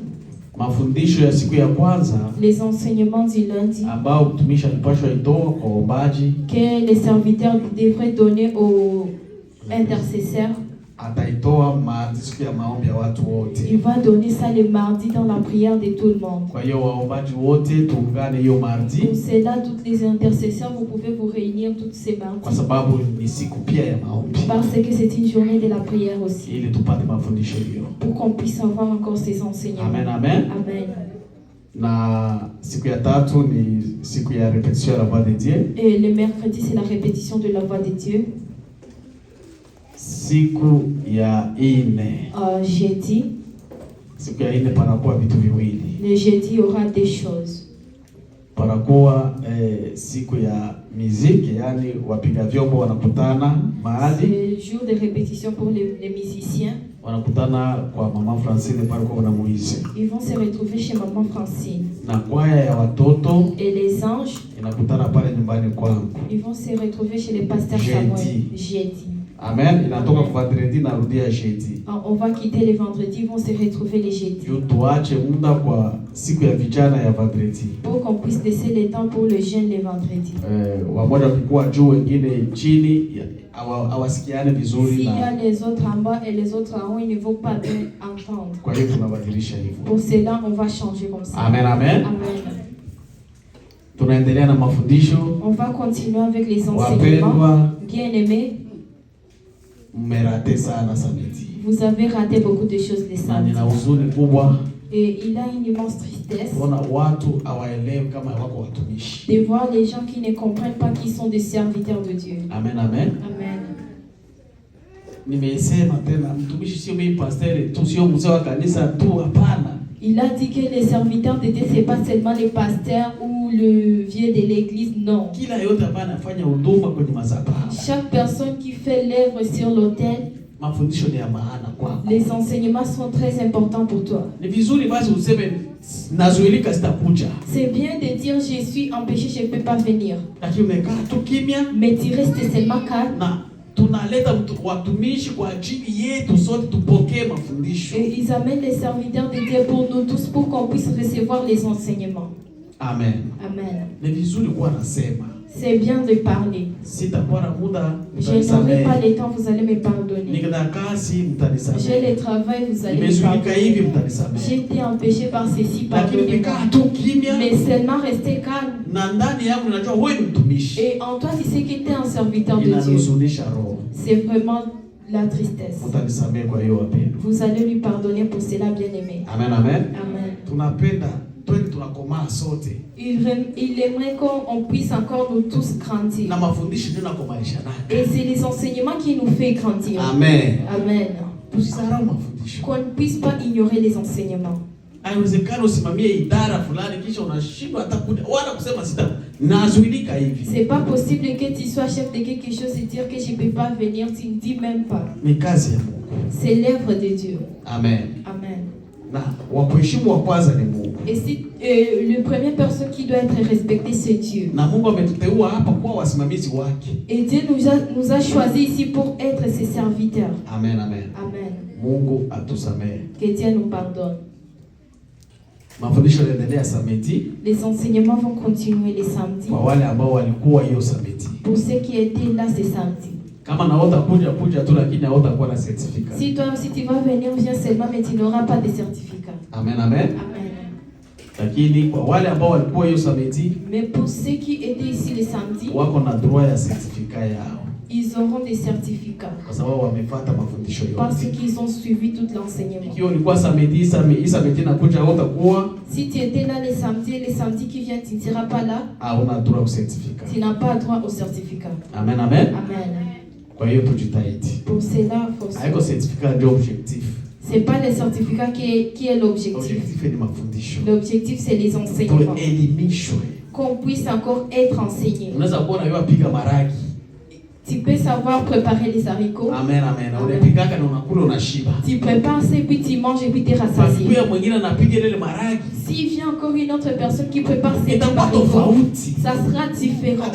Mafundisho ya siku ya kwanza, les enseignements du lundi, ambao mtumishi alipaswa itoa kwa waombaji, que les serviteurs devraient donner aux intercesseurs, ataitoa mardi siku ya maombi ya watu wote. Il va donner ça le mardi dans la prière de tout le monde. Kwa hiyo waombaji wote tuungane hiyo mardi. Pour cela, toutes les intercesseurs, vous pouvez vous réunir toutes ces mardis. Kwa sababu ni siku pia ya maombi. Parce que c'est une journée de la prière aussi. Ili tupate mafundisho hiyo. Pour qu'on puisse avoir encore ces enseignements. Amen, amen. Amen. Na siku ya tatu ni siku ya répétition de la voix de Dieu. Et le mercredi, c'est la répétition de la voix de Dieu. Siku ya ine. Jeudi. Siku ya ine panakuwa vitu viwili. Le jeudi, il y aura des choses. Panakuwa siku ya muziki, yani wapiga vyombo wanakutana mahali. C'est jour de répétition pour les musiciens. Wanakutana kwa Mama Francine pale kwa Moise. Ils vont se retrouver chez Maman Francine. Na kwaya ya watoto. Et les anges. Inakutana pale nyumbani kwangu. Ils vont se retrouver chez le pasteur Samuel. Jeudi. Amen. Inatoka kwa vendredi na rudia jeudi. On va quitter les vendredis, ils vont se retrouver les jeudis. Tuache muda kwa siku ya vijana ya vendredi. Pour qu'on puisse laisser le temps pour le jeûne les vendredis. Wamoja kukua juu wengine chini hawasikiane vizuri na. S'il y a les autres en bas et les autres en haut, ils ne vont pas bien entendre. Kwa hiyo tunabadilisha hivyo. Pour cela, on va changer comme ça. Amen, amen. Amen. Tunaendelea na mafundisho. On va continuer avec les enseignements. Bien-aimés. Mmerate sana samedi. Vous avez raté beaucoup de choses les samedis. Nina huzuni kubwa. Et il a une immense tristesse kuona watu hawaelewi kama wako watumishi. de voir les gens qui ne comprennent pas qu'ils sont des serviteurs de Dieu. Amen, amen. Amen. Nimesema tena mtumishi sio mimi pastor tu, sio mzee wa kanisa tu, hapana. Il a dit que les serviteurs de Dieu, ce n'est pas seulement les pasteurs ou le vieux de l'église, non. Kila yote ambaye anafanya huduma kwenye madhabahu, Chaque personne qui fait l'œuvre sur l'autel, mafundisho ni ya maana kwako. les enseignements sont très importants pour toi. Ni vizuri basi useme nazuilika sitakuja. C'est bien de dire je suis empêché, je ne peux pas venir. Lakini umekaa tu kimya Mais tu restes seulement calme. na tunaleta watumishi kwa ajili yetu sote tupokee mafundisho. Et ils amènent les serviteurs de Dieu pour nous tous, pour qu'on puisse recevoir les enseignements. Amen. Amen. Ni vizuri kuwa nasema. C'est bien de parler. Sitakuwa na muda, Je n'aurai mtanisamehe. pas le temps, vous allez me pardonner. Nikina kazi J'ai mtanisamehe. le travail, vous allez me Nimezuilika hivi pardonner. mtanisamehe. J'ai été empêché par ceci, Lakini pardonnez-moi. ukikaa tu kimya Mais seulement rester calme. na ndani yangu najua wewe ni mtumishi, Et en toi, tu sais que tu es un serviteur de Dieu. inahuzunisha roho. C'est vraiment la tristesse. Mtanisamehe kwa hiyo wapendwa. Vous allez lui pardonner pour cela, bien-aimé. Amen, amen. Amen. Tunapenda twende tunakomaa sote Il aimerait qu'on puisse encore nous tous grandir. na mafundisho ndio nakomalisha nake. Et c'est les enseignements qui nous fait grandir. Amen. Amen. Tusisahau mafundisho. Qu'on ne puisse pas ignorer les enseignements. Haiwezekani usimamie idara fulani kisha unashindwa hata wala kusema sita nazuilika hivi. C'est pas possible que tu sois chef de quelque chose et dire que je ne peux pas venir, tu ne dis même pas. Ni kazi ya Mungu. C'est l'œuvre de Dieu. Amen. Amen. Na wakuheshimu wa kwanza ni Mungu. Et si la première personne qui doit être respectée, c'est Dieu. Na Mungu ametuteua hapa kuwa wasimamizi wake. Et Dieu nous a choisis ici pour être ses serviteurs. Amen, amen. Amen. Mungu atusamehe. Que Dieu nous pardonne. Mafundisho yanaendelea samedi Les enseignements vont continuer les samedis. kwa wale ambao walikuwa hiyo samedi. Pour ceux qui étaient là ce samedi. Kama naota kuja tu lakini hautakuwa na certificat. Si toi aussi tu vas venir, viens seulement, mais tu n'auras pas de certificat. Amen, amen. Amen. Lakini kwa wale ambao walikuwa hiyo samedi Mais pour ceux qui étaient ici le samedi, wako na droit ya certificat yao ils auront des certificats. kwa sababu wamefuata mafundisho Parce yote. qu'ils ont suivi tout l'enseignement. Ikiwa ulikuwa samedi nakuja hautakuwa Si tu étais là les samedis qui viennent, tu ne seras pas là, hauna droit au certificat. tu n'as pas droit au certificat. Amen, amen. Amen. Kwa hiyo tujitahidi. Pour cela, faut Haiko certificat ndio objectif. c'est pas le certificat qui est l'objectif. Objectif ni mafundisho. L'objectif, c'est les enseignements. Tuelimishwe. Qu'on puisse encore être enseigné. Unaweza kuwa unajua piga maragi. Tu peux savoir préparer les haricots. Amen, amen. Unapigaka na unakula unashiba. Tu prépares ça et puis tu manges et puis tu es Basi rassasié. pia mwingine anapiga ile maragi. S'il vient encore une autre personne qui prépare ses Itakuwa haricots, tofauti. ça sera différent.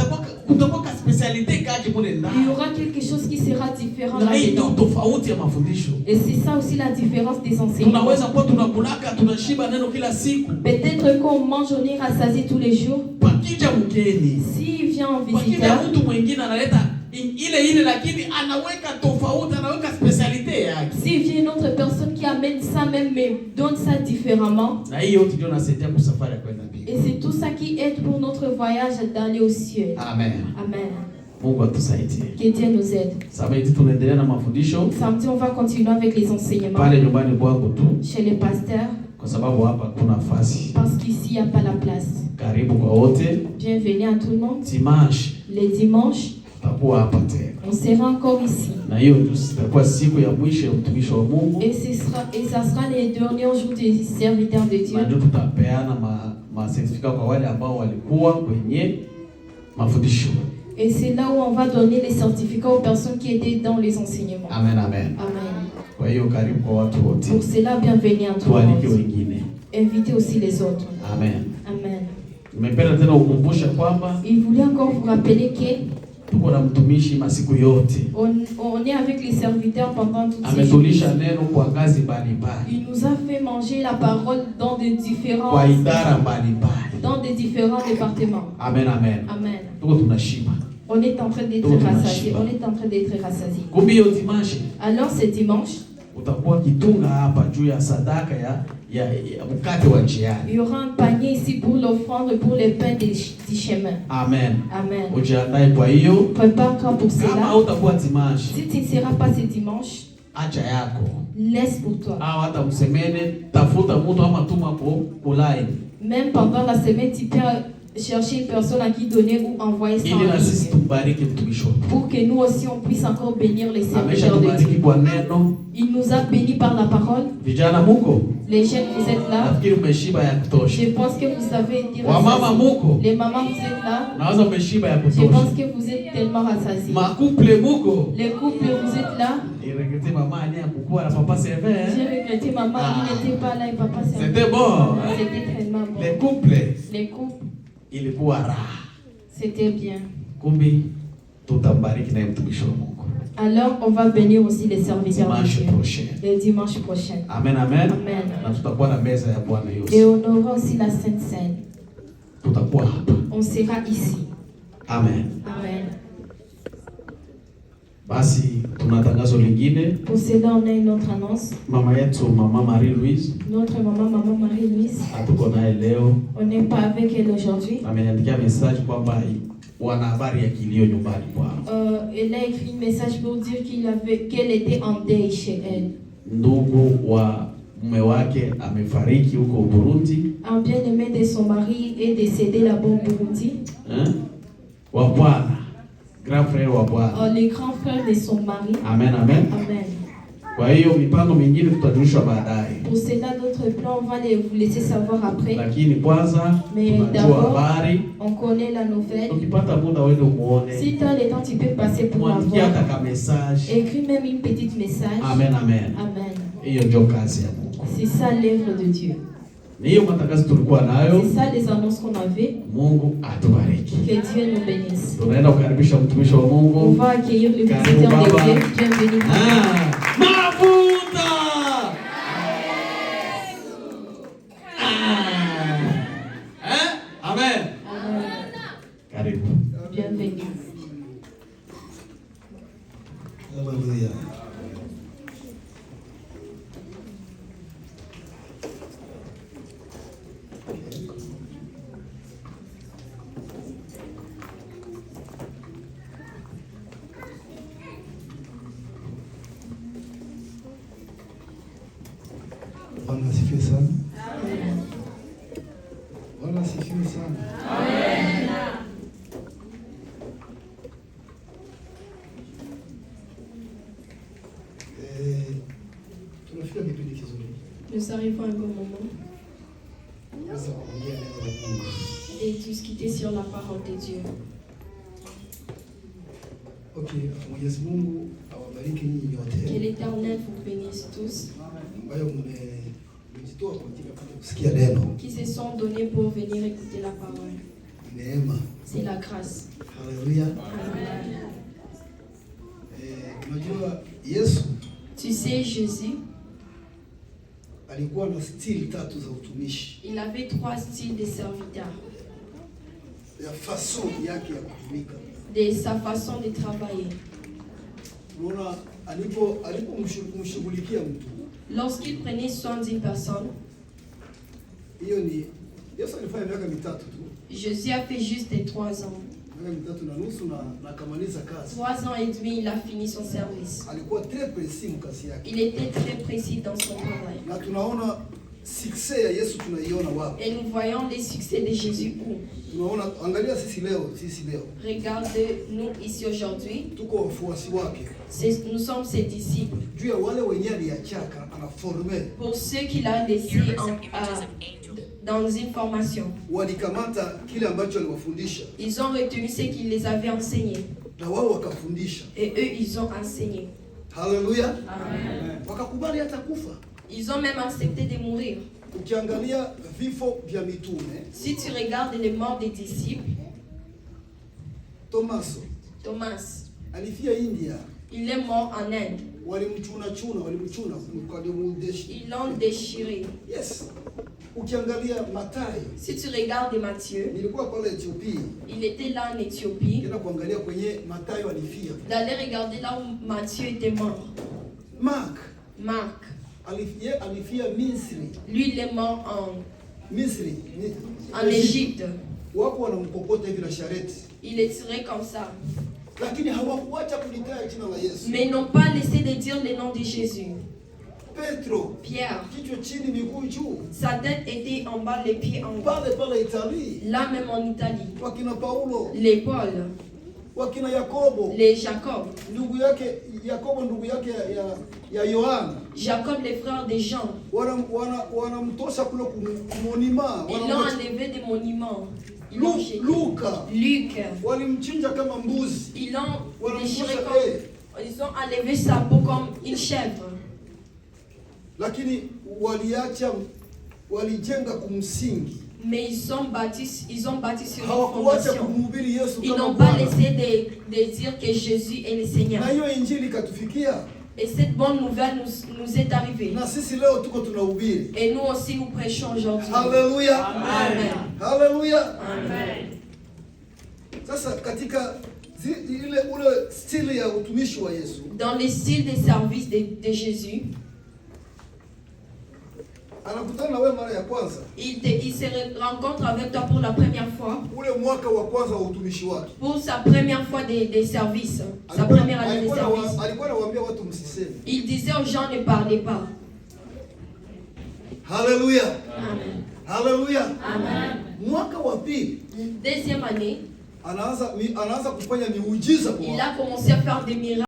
Kutakuwa ka specialite kaje kule Il y ndani. aura quelque chose qui sera différent Na hii ndio là-dedans. tofauti ya mafundisho. Et c'est ça aussi la différence des enseignements. Tunaweza kuwa tunakulaka tunashiba neno kila siku. Peut-être qu'on mange, on est rassasié tous les jours. Pakija mgeni. S'il vient en Pakija visiteur, mtu mwingine analeta ile lakini anaweka tofauti, anaweka specialite yake. s'il vient une autre personne qui amène ça même, mais donne ça différemment. Na hiyo yote ndio nasaidia kusafari kwenda mbinguni. Et c'est tout ça qui aide pour notre voyage d'aller au ciel. Amen. Amen. Mungu atusaidie. Que Dieu nous aide. Samedi tunaendelea na mafundisho Samedi, on va continuer avec les enseignements pale nyumbani kwangu tu, chez les pasteurs, kwa sababu hapa kuna nafasi. parce qu'ici, il n'y a pas la place. Karibu kwa wote. Bienvenue à tout le monde. Dimanche Les dimanches, tutakuwa hapa tena, on sera encore ici. na hiyo ndio itakuwa siku ya mwisho ya mtumishi wa Mungu, Et ça sera les derniers jours des serviteurs de Dieu. na ndio tutapeana ma certificat kwa wale ambao walikuwa kwenye mafundisho. Et c'est là où on va donner les certificats aux personnes qui étaient dans les enseignements. Amen, amen. Amen. Kwa hiyo karibu kwa watu wote, Pour cela, bienvenue à tout le tualike monde. wengine. Invitez aussi les autres. Amen. Amen. Nimependa tena kukumbusha kwamba Il voulait encore vous rappeler que tuko na mtumishi masiku yote, on est avec les serviteurs pendant toutes ces ametulisha jours. neno kwa ngazi mbalimbali, Il nous a fait manger la parole dans des différents kwa idara mbalimbali. dans des différents départements. Amen, amen. Amen. Tuko tunashiba. On est en train d'être Donc, rassasiés. on On est en train d'être rassasiés. Kumbe hiyo dimanche Alors ce dimanche, utakuwa kitunga hapa juu ya sadaka ya mkate wa njiani. il y aura un panier ici pour l'offrande pour les pains du chemin. Amen. Amen. Ujiandae kwa hiyo. Prépare-toi pour Kama cela. hautakuwa dimanche, Si tu ne seras pas ce dimanche, acha yako. Laisse pour toi. Hata msemene tafuta mtu ama tuma kwa line. Même pendant la semaine, tu peux chercher une personne à qui donner ou envoyer ça en ligne. Pour que nous aussi on puisse encore bénir les serviteurs de Dieu. Il nous a bénis par la parole. Les jeunes, vous êtes là. Je pense que vous avez été rassasiés. Les mamans, vous êtes là. Je pense que vous êtes tellement rassasiés. Les couples, vous êtes là. J'ai regretté maman, il n'était pas là et papa servait. C'était bon. C'était tellement bon. Les couples. Ilikuwa raha. C'était bien. Kumbi tutambariki na mtumishi wa Mungu. Alors on va bénir aussi les serviteurs dimanche prochain. Le dimanche prochain. Amen, amen. Amen. Na tutakuwa na meza ya Bwana Yesu. Et on aura aussi la Sainte Seine. Tutakuwa hapa. On sera ici. Amen. Amen. Basi tuna tangazo lingine. Pour cela on a une autre annonce. Mama yetu Mama Marie-Louise. Notre maman Marie-Louise. Hatuko naye leo. On n'est pas avec elle aujourd'hui. Ameniandikia message kwamba wana habari ya kilio nyumbani kwao. Elle a écrit un message pour dire qu'elle était en deuil chez elle. Ndugu wa mume wake amefariki huko Burundi. Un bien-aimé de son mari est décédé là-bas au Burundi. Wa Bwana. Grand frère wa Bwana. Le grand frère de son mari. Amen, amen. Amen. Kwa hiyo mipango mingine tutajulishwa baadaye. Pour cela d'autres plans on va vous laisser savoir après. Lakini kwanza tunajua habari. On connaît la nouvelle. Ukipata muda wewe muone. Si tu as le temps tu peux passer pour la voir. Hata ka message. Écris même une petite message. Amen, amen. Amen. Hiyo ndio kazi ya Mungu. C'est ça l'œuvre de Dieu. Hiyo matangazo tulikuwa nayo. C'est ça les annonces qu'on avait. Mungu atubariki. Que Dieu nous bénisse. Tunaenda kukaribisha mtumishi wa Mungu. On va accueillir le visiteur de Dieu. Bienvenue. Mafuta. Amen. Karibu. Bienvenue. Hallelujah. Bwana asifiwe sana. Amen. Bwana asifiwe sana. Amen. Tunafika kipindi kizuri. Nous arrivons à un bon moment. Sasa kuongea neno la Mungu. Et discuter sur la parole de Dieu. Okay, Mwenyezi Mungu awabariki nyinyi Que nyote. l'Éternel vous bénisse tous. Ambayo mmejitoa kwa ajili ya kusikia neno. Qui se sont donnés pour venir écouter la parole. Neema. C'est la grâce. Haleluya. Amen. Unajua Yesu Tu sais, Jésus, alikuwa na stili tatu za utumishi. il avait 3 styles de serviteurs. Ya façon yake ya kutumika. De sa façon de travailler. Unaona alipomshughulikia mtu. Lorsqu'il prenait soin d'une personne, hiyo ni Yesu alifanya miaka mitatu tu. Jésus a fait juste 3 ans. Miaka mitatu na nusu na kamaliza kazi. 3 ans et demi, il a fini son service. Alikuwa très précis mkazi yake. Il était très précis dans son travail. Na tunaona succès ya Yesu tunaiona wapi? Et nous voyons les succès de Jésus où? Tunaona angalia sisi leo. Regardez-nous ici aujourd'hui. Tuko wafuasi wake. Nous sommes ses disciples. Juu ya wale wenyewe aliachaka anaformer. Pour ceux qu'il a laissés dans une formation. Walikamata kile ambacho aliwafundisha. Ils ont retenu ce qu'il les avait enseigné. Na wao wakafundisha. Et eux, ils ont enseigné. Hallelujah. Amen. Wakakubali hata kufa. Ils ont même accepté de mourir. Ukiangalia vifo vya mitume. Si tu regardes les morts des disciples. Thomas. Alifia India. Il est mort en Inde. Walimchuna, ils l'ont déchiré. Yes. Ukiangalia Mathayo. Si tu regardes Matthieu, nilikuwa pale Ethiopia. Il était là en Éthiopie. Kenda kuangalia kwenye Mathayo alifia. D'aller regarder là où Matthieu était mort. Mark. Alifia Misri. Lui il est mort en Misri. En Égypte. Wako wanamkokota hivi na charrette. Il est tiré comme ça. lakini hawakuacha kulitaja jina la Yesu. mais n'ont pas laissé de dire le nom de Jésus. Petro, Pierre, kichwa chini miguu juu. sa tête était en bas, les pieds en bas. Pale Italie, Là même en Italie, wakina Paulo, les Paul, wakina Yakobo, les Jacob, ndugu yake Yakobo, ndugu yake ya Yohana, Jacob les frères de Jean, wanamtosha kule kumonima, ils l'ont enlevé des monuments. Ils l'ont jeté. Luka, Luc, walimchinja kama mbuzi, ils l'ont déchiré wanamtosha comme, ils ont enlevé sa peau comme une chèvre. lakini walijenga kumsingi. Mais ils ont bâti sur une Hawakuacha fondation. kumhubiri Yesu Ils kama n'ont pas Bwana. laissé de dire que Jésus est le Seigneur. Na hiyo injili ikatufikia, Et cette bonne nouvelle nous est arrivée. na sisi leo tuko tunahubiri. Et nous aussi nous prêchons aujourd'hui. Haleluya. Amen. Haleluya. Amen. Sasa katika ule stili ya utumishi wa Yesu, Dans le style de service de Jésus, anakutana na wewe mara ya kwanza, il se rencontre avec toi pour la première fois. ule mwaka wa kwanza wa utumishi wake. Pour sa première fois de service. Sa première année de service. Alikuwa anawaambia watu msiseme. Il disait aux gens ne parlez pas. Haleluya. Amen. Haleluya. Amen. Mwaka wa pili Deuxième année, anaanza kufanya miujiza kwa il watu. a commencé à faire des miracles.